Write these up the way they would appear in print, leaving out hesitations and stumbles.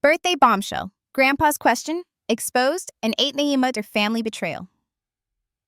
Birthday bombshell. Grandpa's question, exposed, and 8 a.m. or family betrayal.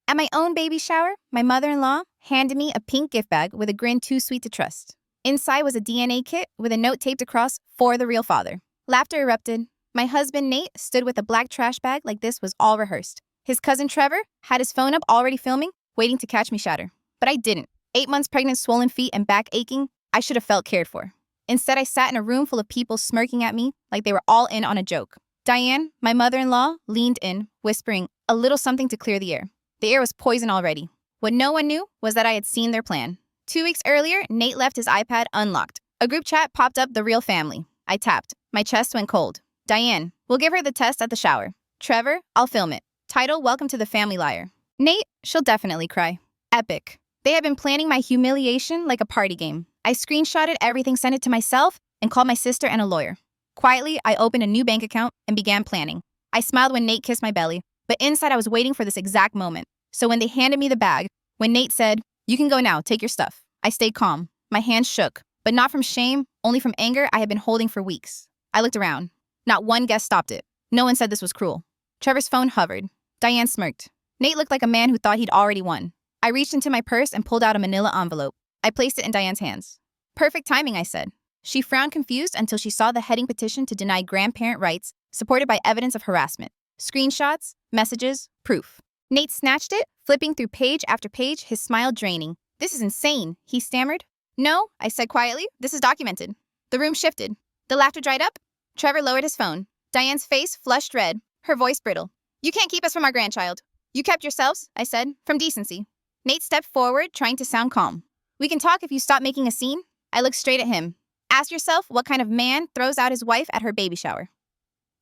At my own baby shower, my mother-in-law handed me a pink gift bag with a grin too sweet to trust. Inside was a DNA kit with a note taped across for the real father. Laughter erupted. My husband, Nate, stood with a black trash bag like this was all rehearsed. His cousin, Trevor, had his phone up already filming, waiting to catch me shatter. But I didn't. 8 months pregnant, swollen feet, and back aching, I should have felt cared for. Instead, I sat in a room full of people smirking at me like they were all in on a joke. Diane, my mother-in-law, leaned in, whispering a little something to clear the air. The air was poison already. What no one knew was that I had seen their plan. 2 weeks earlier, Nate left his iPad unlocked. A group chat popped up, the real family. I tapped. My chest went cold. Diane, we'll give her the test at the shower. Trevor, I'll film it. Title, Welcome to the Family Liar. Nate, she'll definitely cry. Epic. They had been planning my humiliation like a party game. I screenshotted everything, sent it to myself, and called my sister and a lawyer. Quietly, I opened a new bank account and began planning. I smiled when Nate kissed my belly, but inside I was waiting for this exact moment. So when they handed me the bag, when Nate said, "You can go now, take your stuff," I stayed calm. My hands shook, but not from shame, only from anger I had been holding for weeks. I looked around. Not one guest stopped it. No one said this was cruel. Trevor's phone hovered. Diane smirked. Nate looked like a man who thought he'd already won. I reached into my purse and pulled out a manila envelope. I placed it in Diane's hands. Perfect timing, I said. She frowned confused until she saw the heading petition to deny grandparent rights, supported by evidence of harassment. Screenshots, messages, proof. Nate snatched it, flipping through page after page, his smile draining. "This is insane," he stammered. "No," I said quietly, "this is documented." The room shifted. The laughter dried up. Trevor lowered his phone. Diane's face flushed red, her voice brittle. "You can't keep us from our grandchild." "You kept yourselves," I said, "from decency." Nate stepped forward, trying to sound calm. "We can talk if you stop making a scene." I looked straight at him. "Ask yourself what kind of man throws out his wife at her baby shower."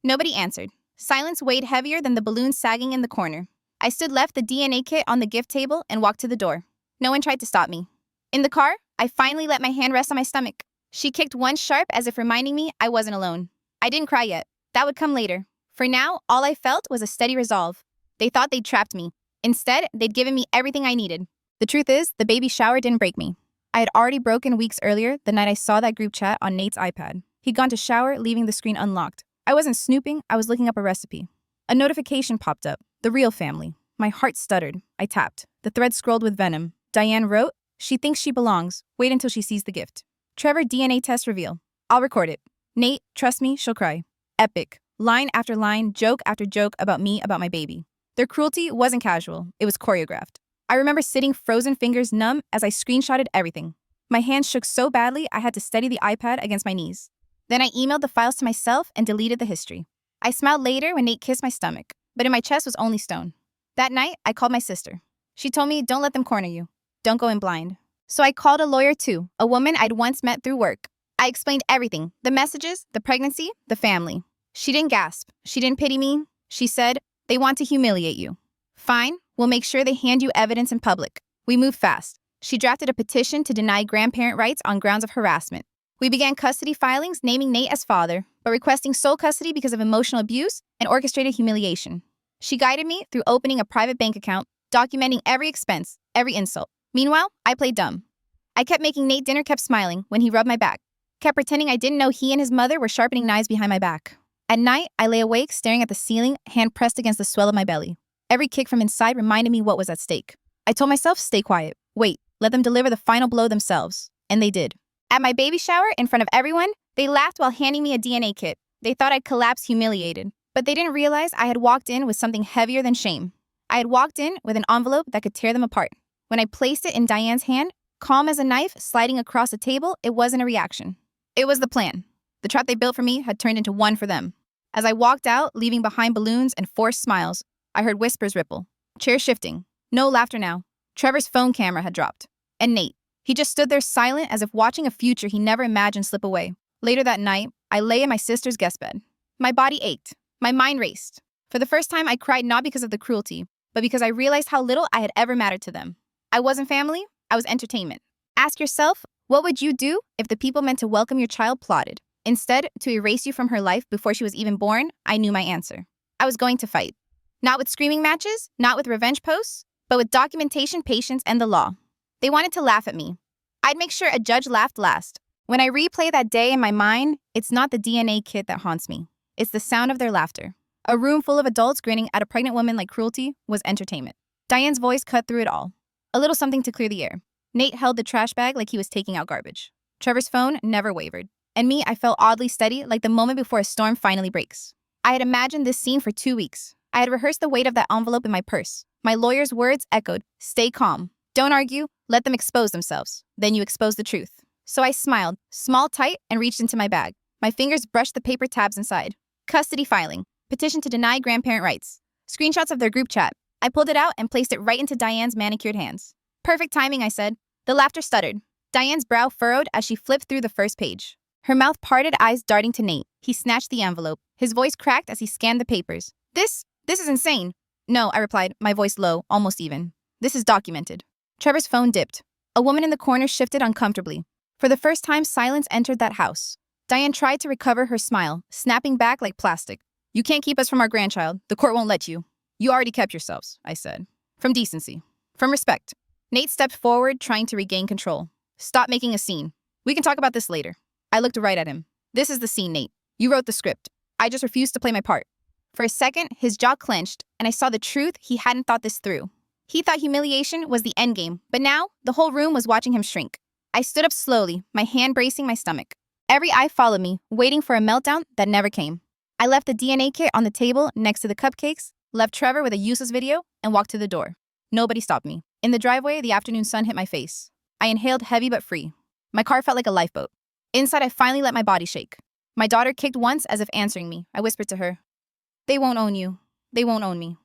Nobody answered. Silence weighed heavier than the balloon sagging in the corner. I left the DNA kit on the gift table and walked to the door. No one tried to stop me. In the car, I finally let my hand rest on my stomach. She kicked one sharp as if reminding me I wasn't alone. I didn't cry yet. That would come later. For now, all I felt was a steady resolve. They thought they'd trapped me. Instead, they'd given me everything I needed. The truth is, the baby shower didn't break me. I had already broken weeks earlier, the night I saw that group chat on Nate's iPad. He'd gone to shower, leaving the screen unlocked. I wasn't snooping, I was looking up a recipe. A notification popped up. The real family. My heart stuttered. I tapped. The thread scrolled with venom. Diane wrote, "She thinks she belongs. Wait until she sees the gift." Trevor, DNA test reveal. I'll record it. Nate, trust me, she'll cry. Epic. Line after line, joke after joke about me, about my baby. Their cruelty wasn't casual. It was choreographed. I remember sitting frozen, fingers numb, as I screenshotted everything. My hands shook so badly I had to steady the iPad against my knees. Then I emailed the files to myself and deleted the history. I smiled later when Nate kissed my stomach, but in my chest was only stone. That night, I called my sister. She told me, "Don't let them corner you. Don't go in blind." So I called a lawyer too, a woman I'd once met through work. I explained everything, the messages, the pregnancy, the family. She didn't gasp. She didn't pity me. She said, "They want to humiliate you." "Fine, we'll make sure they hand you evidence in public." We moved fast. She drafted a petition to deny grandparent rights on grounds of harassment. We began custody filings, naming Nate as father, but requesting sole custody because of emotional abuse and orchestrated humiliation. She guided me through opening a private bank account, documenting every expense, every insult. Meanwhile, I played dumb. I kept making Nate dinner, kept smiling when he rubbed my back, kept pretending I didn't know he and his mother were sharpening knives behind my back. At night, I lay awake, staring at the ceiling, hand pressed against the swell of my belly. Every kick from inside reminded me what was at stake. I told myself, stay quiet. Wait, let them deliver the final blow themselves. And they did. At my baby shower, in front of everyone, they laughed while handing me a DNA kit. They thought I'd collapse humiliated. But they didn't realize I had walked in with something heavier than shame. I had walked in with an envelope that could tear them apart. When I placed it in Diane's hand, calm as a knife sliding across the table, it wasn't a reaction. It was the plan. The trap they built for me had turned into one for them. As I walked out, leaving behind balloons and forced smiles, I heard whispers ripple. Chairs shifting. No laughter now. Trevor's phone camera had dropped. And Nate. He just stood there silent as if watching a future he never imagined slip away. Later that night, I lay in my sister's guest bed. My body ached. My mind raced. For the first time, I cried not because of the cruelty, but because I realized how little I had ever mattered to them. I wasn't family. I was entertainment. Ask yourself, what would you do if the people meant to welcome your child plotted? Instead, to erase you from her life before she was even born, I knew my answer. I was going to fight. Not with screaming matches, not with revenge posts, but with documentation, patience, and the law. They wanted to laugh at me. I'd make sure a judge laughed last. When I replay that day in my mind, it's not the DNA kit that haunts me. It's the sound of their laughter. A room full of adults grinning at a pregnant woman like cruelty was entertainment. Diane's voice cut through it all. A little something to clear the air. Nate held the trash bag like he was taking out garbage. Trevor's phone never wavered. And me, I felt oddly steady, like the moment before a storm finally breaks. I had imagined this scene for 2 weeks. I had rehearsed the weight of that envelope in my purse. My lawyer's words echoed, "Stay calm. Don't argue. Let them expose themselves. Then you expose the truth." So I smiled, small, tight, and reached into my bag. My fingers brushed the paper tabs inside. Custody filing. Petition to deny grandparent rights. Screenshots of their group chat. I pulled it out and placed it right into Diane's manicured hands. "Perfect timing," I said. The laughter stuttered. Diane's brow furrowed as she flipped through the first page. Her mouth parted, eyes darting to Nate. He snatched the envelope. His voice cracked as he scanned the papers. This is insane." "No," I replied, my voice low, almost even. "This is documented." Trevor's phone dipped. A woman in the corner shifted uncomfortably. For the first time, silence entered that house. Diane tried to recover her smile, snapping back like plastic. "You can't keep us from our grandchild. The court won't let you." "You already kept yourselves," I said. "From decency. From respect." Nate stepped forward, trying to regain control. "Stop making a scene. We can talk about this later." I looked right at him. "This is the scene, Nate. You wrote the script. I just refused to play my part." For a second, his jaw clenched, and I saw the truth. He hadn't thought this through. He thought humiliation was the endgame, but now the whole room was watching him shrink. I stood up slowly, my hand bracing my stomach. Every eye followed me, waiting for a meltdown that never came. I left the DNA kit on the table next to the cupcakes, left Trevor with a useless video, and walked to the door. Nobody stopped me. In the driveway, the afternoon sun hit my face. I inhaled heavy but free. My car felt like a lifeboat. Inside, I finally let my body shake. My daughter kicked once as if answering me. I whispered to her, "They won't own you. They won't own me."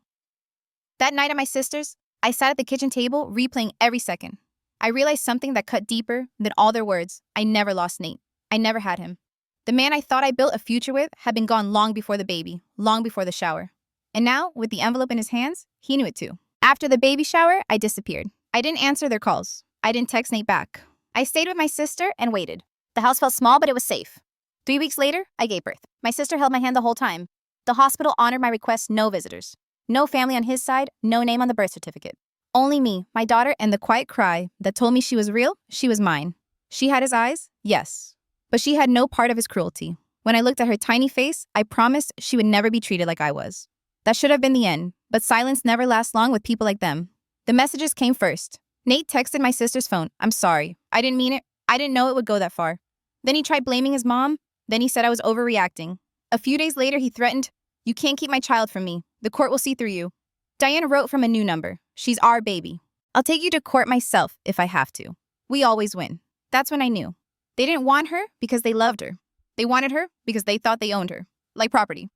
That night at my sister's, I sat at the kitchen table, replaying every second. I realized something that cut deeper than all their words. I never lost Nate. I never had him. The man I thought I built a future with had been gone long before the baby, long before the shower. And now, with the envelope in his hands, he knew it too. After the baby shower, I disappeared. I didn't answer their calls. I didn't text Nate back. I stayed with my sister and waited. The house felt small, but it was safe. 3 weeks later, I gave birth. My sister held my hand the whole time. The hospital honored my request, no visitors. No family on his side, no name on the birth certificate. Only me, my daughter, and the quiet cry that told me she was real, she was mine. She had his eyes, yes. But she had no part of his cruelty. When I looked at her tiny face, I promised she would never be treated like I was. That should have been the end, but silence never lasts long with people like them. The messages came first. Nate texted my sister's phone, "I'm sorry. I didn't mean it. I didn't know it would go that far." Then he tried blaming his mom. Then he said I was overreacting. A few days later, he threatened, "You can't keep my child from me. The court will see through you." Diane wrote from a new number. "She's our baby. I'll take you to court myself if I have to. We always win." That's when I knew. They didn't want her because they loved her. They wanted her because they thought they owned her, like property.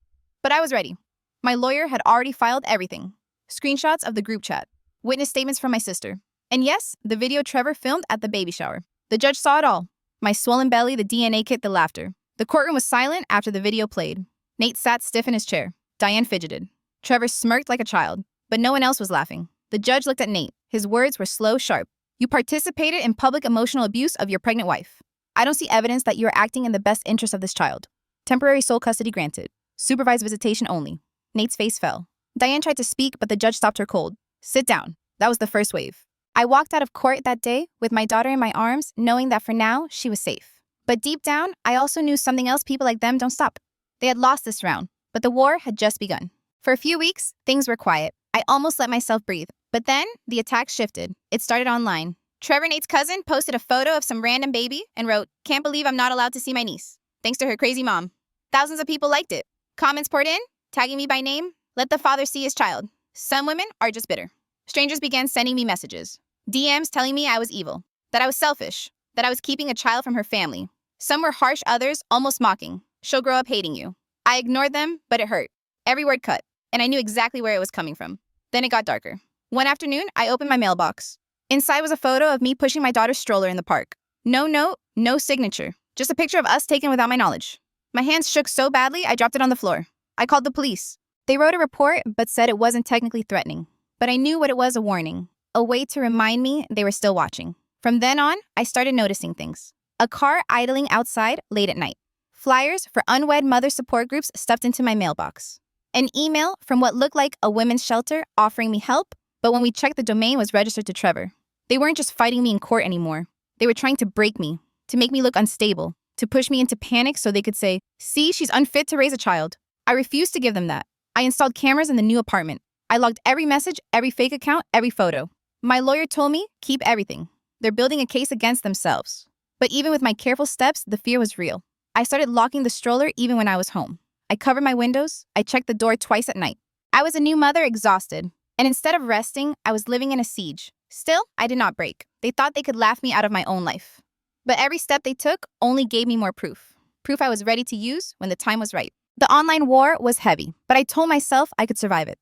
But I was ready. My lawyer had already filed everything. Screenshots of the group chat. Witness statements from my sister. And yes, the video Trevor filmed at the baby shower. The judge saw it all. My swollen belly, the DNA kit, the laughter. The courtroom was silent after the video played. Nate sat stiff in his chair. Diane fidgeted. Trevor smirked like a child, but no one else was laughing. The judge looked at Nate. His words were slow, sharp. "You participated in public emotional abuse of your pregnant wife. I don't see evidence that you are acting in the best interest of this child. Temporary sole custody granted. Supervised visitation only." Nate's face fell. Diane tried to speak, but the judge stopped her cold. "Sit down." That was the first wave. I walked out of court that day with my daughter in my arms, knowing that for now, she was safe. But deep down, I also knew something else. People like them don't stop. They had lost this round, but the war had just begun. For a few weeks, things were quiet. I almost let myself breathe. But then, the attack shifted. It started online. Trevor, Nate's cousin, posted a photo of some random baby and wrote, "Can't believe I'm not allowed to see my niece. Thanks to her crazy mom." Thousands of people liked it. Comments poured in, tagging me by name. "Let the father see his child." Some women are just bitter. Strangers began sending me messages. DMs telling me I was evil, that I was selfish, that I was keeping a child from her family. Some were harsh, others almost mocking. "She'll grow up hating you." I ignored them, but it hurt. Every word cut, and I knew exactly where it was coming from. Then it got darker. One afternoon, I opened my mailbox. Inside was a photo of me pushing my daughter's stroller in the park. No note, no signature, just a picture of us taken without my knowledge. My hands shook so badly, I dropped it on the floor. I called the police. They wrote a report, but said it wasn't technically threatening. But I knew what it was, a warning, a way to remind me they were still watching. From then on, I started noticing things. A car idling outside late at night. Flyers for unwed mother support groups stuffed into my mailbox. An email from what looked like a women's shelter offering me help, but when we checked, the domain was registered to Trevor. They weren't just fighting me in court anymore. They were trying to break me, to make me look unstable, to push me into panic so they could say, "See, she's unfit to raise a child." I refused to give them that. I installed cameras in the new apartment. I logged every message, every fake account, every photo. My lawyer told me, keep everything. They're building a case against themselves. But even with my careful steps, the fear was real. I started locking the stroller even when I was home. I covered my windows. I checked the door twice at night. I was a new mother, exhausted. And instead of resting, I was living in a siege. Still, I did not break. They thought they could laugh me out of my own life. But every step they took only gave me more proof. Proof I was ready to use when the time was right. The online war was heavy, but I told myself I could survive it.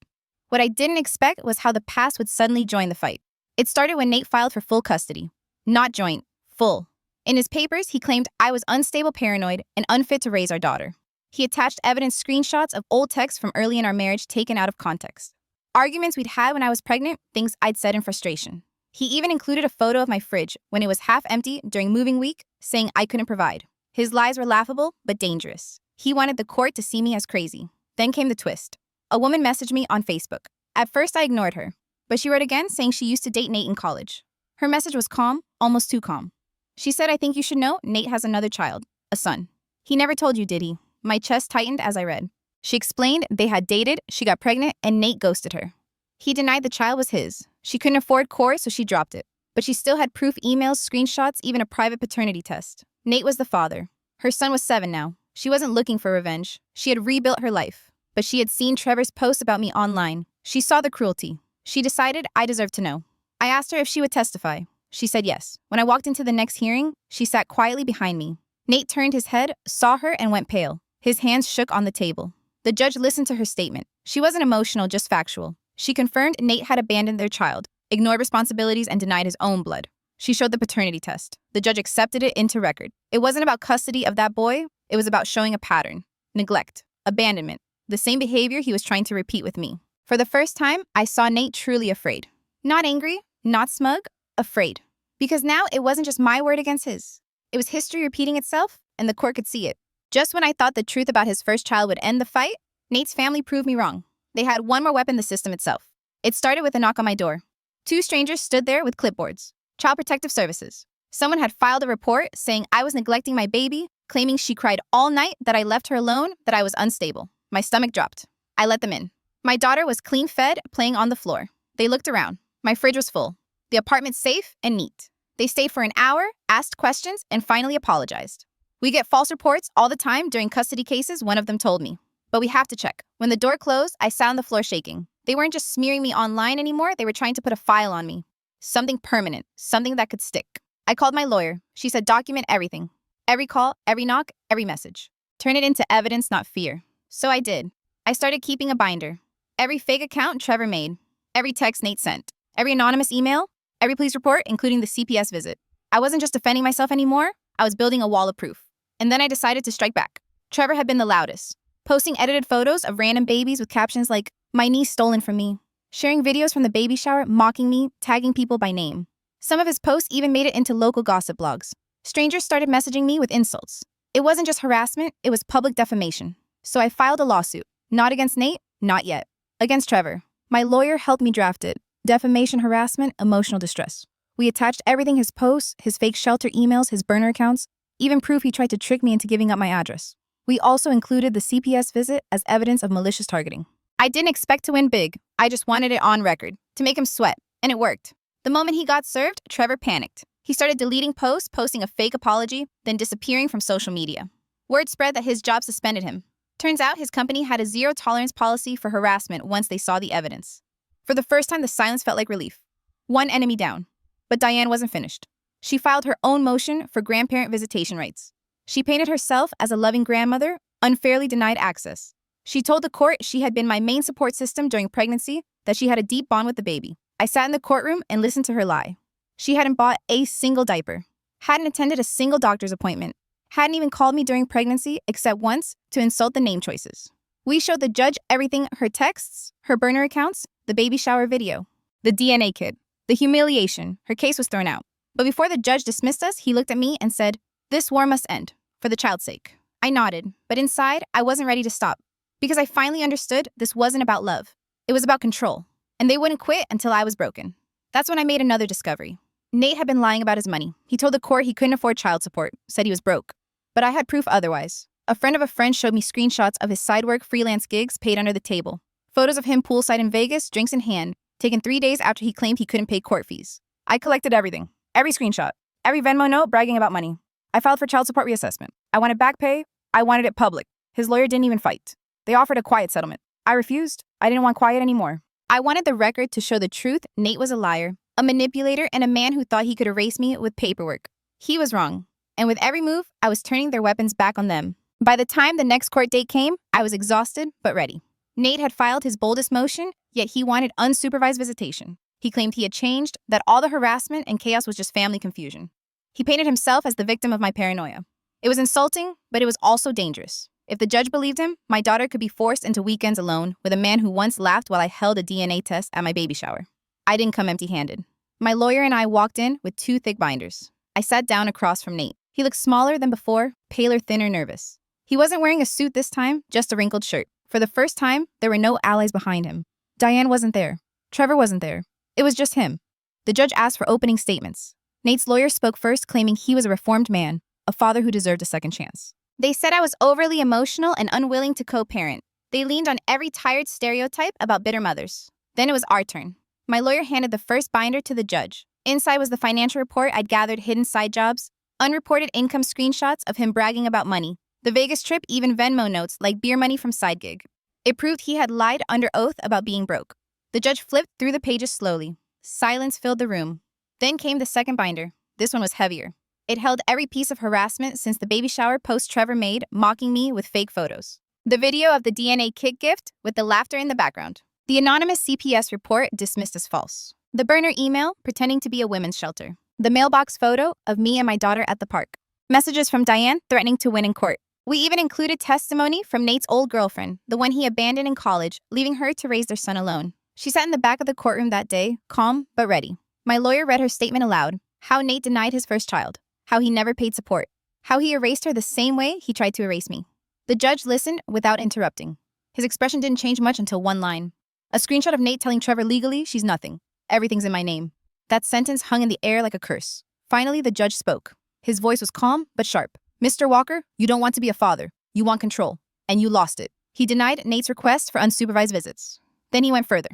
What I didn't expect was how the past would suddenly join the fight. It started when Nate filed for full custody. Not joint, full. In his papers, he claimed I was unstable, paranoid, and unfit to raise our daughter. He attached evidence screenshots of old texts from early in our marriage taken out of context. Arguments we'd had when I was pregnant, things I'd said in frustration. He even included a photo of my fridge when it was half empty during moving week, saying I couldn't provide. His lies were laughable, but dangerous. He wanted the court to see me as crazy. Then came the twist. A woman messaged me on Facebook. At first, I ignored her, but she wrote again saying she used to date Nate in college. Her message was calm, almost too calm. She said, I think you should know Nate has another child, a son. He never told you, did he? My chest tightened as I read. She explained they had dated, she got pregnant, and Nate ghosted her. He denied the child was his. She couldn't afford court, so she dropped it. But she still had proof, emails, screenshots, even a private paternity test. Nate was the father. Her son was 7 now. She wasn't looking for revenge. She had rebuilt her life. But she had seen Trevor's posts about me online. She saw the cruelty. She decided I deserved to know. I asked her if she would testify. She said yes. When I walked into the next hearing, she sat quietly behind me. Nate turned his head, saw her, and went pale. His hands shook on the table. The judge listened to her statement. She wasn't emotional, just factual. She confirmed Nate had abandoned their child, ignored responsibilities, and denied his own blood. She showed the paternity test. The judge accepted it into record. It wasn't about custody of that boy. It was about showing a pattern. Neglect. Abandonment. The same behavior he was trying to repeat with me. For the first time, I saw Nate truly afraid. Not angry, not smug, afraid. Because now it wasn't just my word against his. It was history repeating itself, and the court could see it. Just when I thought the truth about his first child would end the fight, Nate's family proved me wrong. They had one more weapon, the system itself. It started with a knock on my door. 2 strangers stood there with clipboards. Child Protective Services. Someone had filed a report saying I was neglecting my baby, claiming she cried all night, that I left her alone, that I was unstable. My stomach dropped. I let them in. My daughter was clean fed, playing on the floor. They looked around. My fridge was full. The apartment safe and neat. They stayed for an hour, asked questions, and finally apologized. We get false reports all the time during custody cases, one of them told me. But we have to check. When the door closed, I sat on the floor shaking. They weren't just smearing me online anymore, they were trying to put a file on me. Something permanent, something that could stick. I called my lawyer. She said document everything. Every call, every knock, every message. Turn it into evidence, not fear. So I did. I started keeping a binder. Every fake account Trevor made. Every text Nate sent. Every anonymous email. Every police report, including the CPS visit. I wasn't just defending myself anymore. I was building a wall of proof. And then I decided to strike back. Trevor had been the loudest, posting edited photos of random babies with captions like, "My niece stolen from me," sharing videos from the baby shower, mocking me, tagging people by name. Some of his posts even made it into local gossip blogs. Strangers started messaging me with insults. It wasn't just harassment, it was public defamation. So I filed a lawsuit. Not against Nate, not yet. Against Trevor. My lawyer helped me draft it. Defamation, harassment, emotional distress. We attached everything, his posts, his fake shelter emails, his burner accounts, even proof he tried to trick me into giving up my address. We also included the CPS visit as evidence of malicious targeting. I didn't expect to win big. I just wanted it on record, to make him sweat, and it worked. The moment he got served, Trevor panicked. He started deleting posts, posting a fake apology, then disappearing from social media. Word spread that his job suspended him. Turns out his company had a zero-tolerance policy for harassment once they saw the evidence. For the first time, the silence felt like relief. One enemy down. But Diane wasn't finished. She filed her own motion for grandparent visitation rights. She painted herself as a loving grandmother, unfairly denied access. She told the court she had been my main support system during pregnancy, that she had a deep bond with the baby. I sat in the courtroom and listened to her lie. She hadn't bought a single diaper, hadn't attended a single doctor's appointment, hadn't even called me during pregnancy except once to insult the name choices. We showed the judge everything, her texts, her burner accounts, the baby shower video, the DNA kit, the humiliation. Her case was thrown out. But before the judge dismissed us, he looked at me and said, "This war must end, for the child's sake." I nodded, but inside, I wasn't ready to stop. Because I finally understood this wasn't about love. It was about control. And they wouldn't quit until I was broken. That's when I made another discovery. Nate had been lying about his money. He told the court he couldn't afford child support, said he was broke. But I had proof otherwise. A friend of a friend showed me screenshots of his side work freelance gigs paid under the table. Photos of him poolside in Vegas, drinks in hand, taken 3 days after he claimed he couldn't pay court fees. I collected everything. Every screenshot. Every Venmo note bragging about money. I filed for child support reassessment. I wanted back pay. I wanted it public. His lawyer didn't even fight. They offered a quiet settlement. I refused. I didn't want quiet anymore. I wanted the record to show the truth. Nate was a liar, a manipulator, and a man who thought he could erase me with paperwork. He was wrong. And with every move, I was turning their weapons back on them. By the time the next court date came, I was exhausted but ready. Nate had filed his boldest motion, yet he wanted unsupervised visitation. He claimed he had changed, that all the harassment and chaos was just family confusion. He painted himself as the victim of my paranoia. It was insulting, but it was also dangerous. If the judge believed him, my daughter could be forced into weekends alone with a man who once laughed while I held a DNA test at my baby shower. I didn't come empty-handed. My lawyer and I walked in with 2 thick binders. I sat down across from Nate. He looked smaller than before, paler, thinner, nervous. He wasn't wearing a suit this time, just a wrinkled shirt. For the first time, there were no allies behind him. Diane wasn't there. Trevor wasn't there. It was just him. The judge asked for opening statements. Nate's lawyer spoke first, claiming he was a reformed man, a father who deserved a second chance. They said I was overly emotional and unwilling to co-parent. They leaned on every tired stereotype about bitter mothers. Then it was our turn. My lawyer handed the first binder to the judge. Inside was the financial report I'd gathered, hidden side jobs, unreported income screenshots of him bragging about money, the Vegas trip, even Venmo notes like beer money from side gig. It proved he had lied under oath about being broke. The judge flipped through the pages slowly. Silence filled the room. Then came the second binder. This one was heavier. It held every piece of harassment since the baby shower post Trevor made, mocking me with fake photos. The video of the DNA kit gift with the laughter in the background. The anonymous CPS report dismissed as false. The burner email pretending to be a women's shelter. The mailbox photo of me and my daughter at the park. Messages from Diane threatening to win in court. We even included testimony from Nate's old girlfriend, the one he abandoned in college, leaving her to raise their son alone. She sat in the back of the courtroom that day, calm but ready. My lawyer read her statement aloud. How Nate denied his first child. How he never paid support. How he erased her the same way he tried to erase me. The judge listened without interrupting. His expression didn't change much until one line. A screenshot of Nate telling Trevor legally she's nothing. Everything's in my name. That sentence hung in the air like a curse. Finally, the judge spoke. His voice was calm but sharp. Mr. Walker, you don't want to be a father. You want control. And you lost it. He denied Nate's request for unsupervised visits. Then he went further.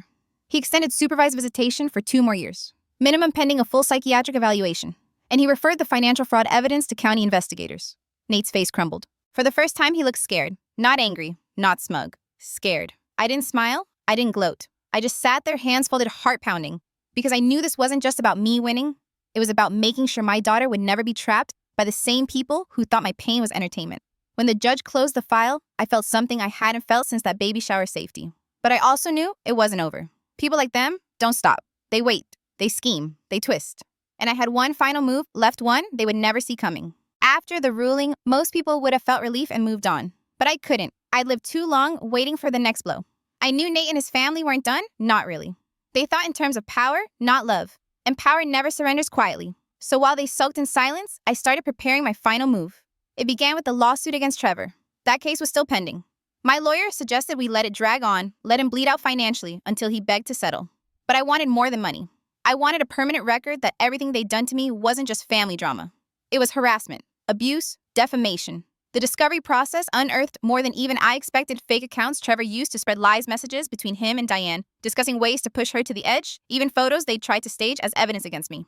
He extended supervised visitation for 2 more years. Minimum pending a full psychiatric evaluation. And he referred the financial fraud evidence to county investigators. Nate's face crumbled. For the first time, he looked scared. Not angry, not smug. Scared. I didn't smile. I didn't gloat. I just sat there, hands folded, heart pounding. Because I knew this wasn't just about me winning. It was about making sure my daughter would never be trapped by the same people who thought my pain was entertainment. When the judge closed the file, I felt something I hadn't felt since that baby shower safety. But I also knew it wasn't over. People like them don't stop. They wait. They scheme. They twist. And I had one final move, left one they would never see coming. After the ruling, most people would have felt relief and moved on. But I couldn't. I'd lived too long waiting for the next blow. I knew Nate and his family weren't done. Not really. They thought in terms of power, not love. And power never surrenders quietly. So while they sulked in silence, I started preparing my final move. It began with the lawsuit against Trevor. That case was still pending. My lawyer suggested we let it drag on, let him bleed out financially until he begged to settle. But I wanted more than money. I wanted a permanent record that everything they'd done to me wasn't just family drama. It was harassment, abuse, defamation. The discovery process unearthed more than even I expected fake accounts Trevor used to spread lies messages between him and Diane, discussing ways to push her to the edge, even photos they'd tried to stage as evidence against me.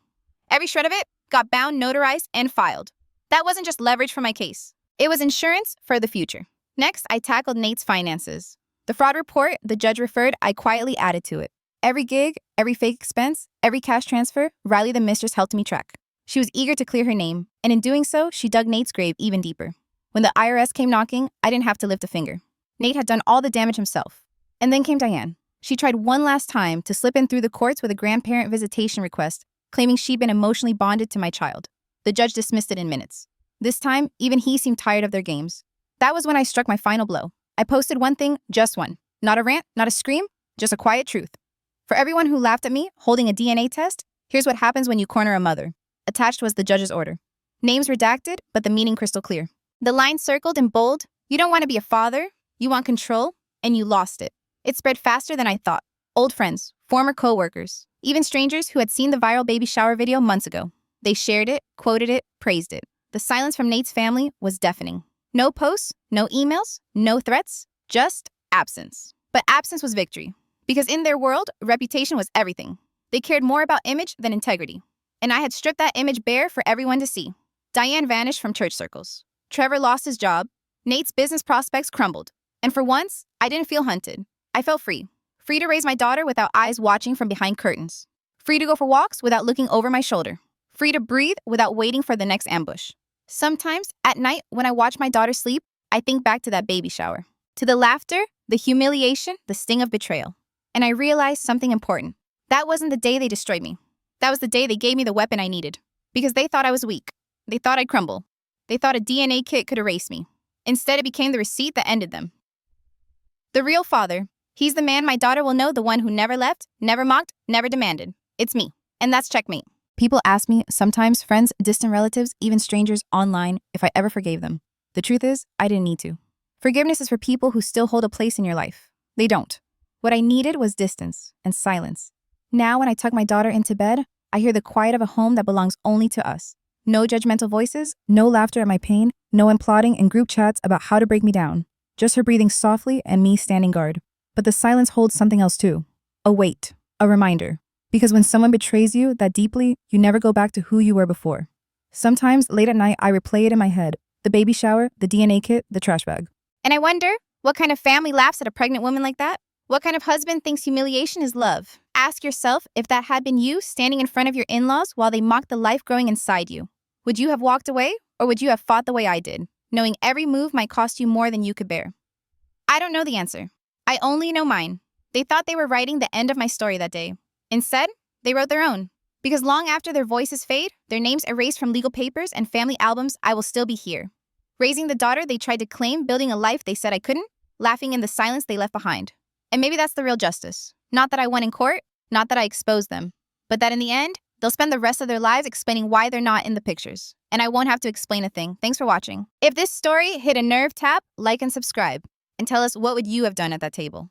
Every shred of it got bound, notarized, and filed. That wasn't just leverage for my case. It was insurance for the future. Next, I tackled Nate's finances. The fraud report the judge referred, I quietly added to it. Every gig, every fake expense, every cash transfer, Riley the mistress helped me track. She was eager to clear her name, and in doing so, she dug Nate's grave even deeper. When the IRS came knocking, I didn't have to lift a finger. Nate had done all the damage himself. And then came Diane. She tried one last time to slip in through the courts with a grandparent visitation request, claiming she'd been emotionally bonded to my child. The judge dismissed it in minutes. This time, even he seemed tired of their games. That was when I struck my final blow. I posted one thing, just one. Not a rant, not a scream, just a quiet truth. For everyone who laughed at me holding a DNA test, here's what happens when you corner a mother. Attached was the judge's order. Names redacted, but the meaning crystal clear. The line circled in bold, you don't want to be a father, you want control, and you lost it. It spread faster than I thought. Old friends, former co-workers, even strangers who had seen the viral baby shower video months ago. They shared it, quoted it, praised it. The silence from Nate's family was deafening. No posts, no emails, no threats, just absence. But absence was victory, because in their world, reputation was everything. They cared more about image than integrity. And I had stripped that image bare for everyone to see. Diane vanished from church circles. Trevor lost his job. Nate's business prospects crumbled. And for once, I didn't feel hunted. I felt free. Free to raise my daughter without eyes watching from behind curtains. Free to go for walks without looking over my shoulder. Free to breathe without waiting for the next ambush. Sometimes, at night, when I watch my daughter sleep, I think back to that baby shower. To the laughter, the humiliation, the sting of betrayal. And I realized something important. That wasn't the day they destroyed me. That was the day they gave me the weapon I needed. Because they thought I was weak. They thought I'd crumble. They thought a DNA kit could erase me. Instead, it became the receipt that ended them. The real father. He's the man my daughter will know, the one who never left, never mocked, never demanded. It's me. And that's checkmate. People ask me, sometimes friends, distant relatives, even strangers online, if I ever forgave them. The truth is, I didn't need to. Forgiveness is for people who still hold a place in your life. They don't. What I needed was distance and silence. Now when I tuck my daughter into bed, I hear the quiet of a home that belongs only to us. No judgmental voices, no laughter at my pain, no one plotting in group chats about how to break me down. Just her breathing softly and me standing guard. But the silence holds something else too. A weight, a reminder. Because when someone betrays you that deeply, you never go back to who you were before. Sometimes, late at night, I replay it in my head. The baby shower, the DNA kit, the trash bag. And I wonder, what kind of family laughs at a pregnant woman like that? What kind of husband thinks humiliation is love? Ask yourself if that had been you standing in front of your in-laws while they mocked the life growing inside you. Would you have walked away, or would you have fought the way I did, knowing every move might cost you more than you could bear? I don't know the answer. I only know mine. They thought they were writing the end of my story that day. Instead, they wrote their own. Because long after their voices fade, their names erased from legal papers and family albums, I will still be here. Raising the daughter they tried to claim, building a life they said I couldn't, laughing in the silence they left behind. And maybe that's the real justice. Not that I won in court, not that I exposed them, but that in the end, they'll spend the rest of their lives explaining why they're not in the pictures. And I won't have to explain a thing. Thanks for watching. If this story hit a nerve, tap, like, and subscribe. And tell us, what would you have done at that table?